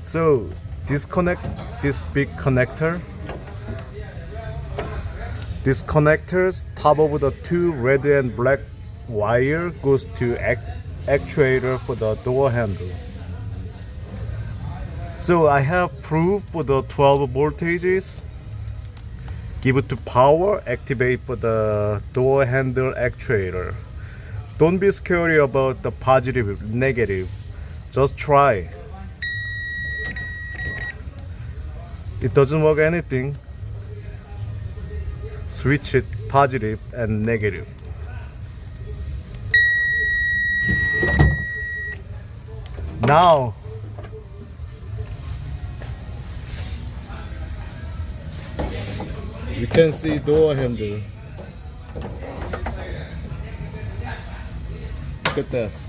So disconnect this big connector. This connector's top of the two red and black wire goes to actuator for the door handle. So I have proof for the 12 voltages. Give it to power, activate for the door handle actuator. Don't be scary about the positive, negative. Just try. It doesn't work anything. Switch it positive and negative. Now you can see door handle. Look at this.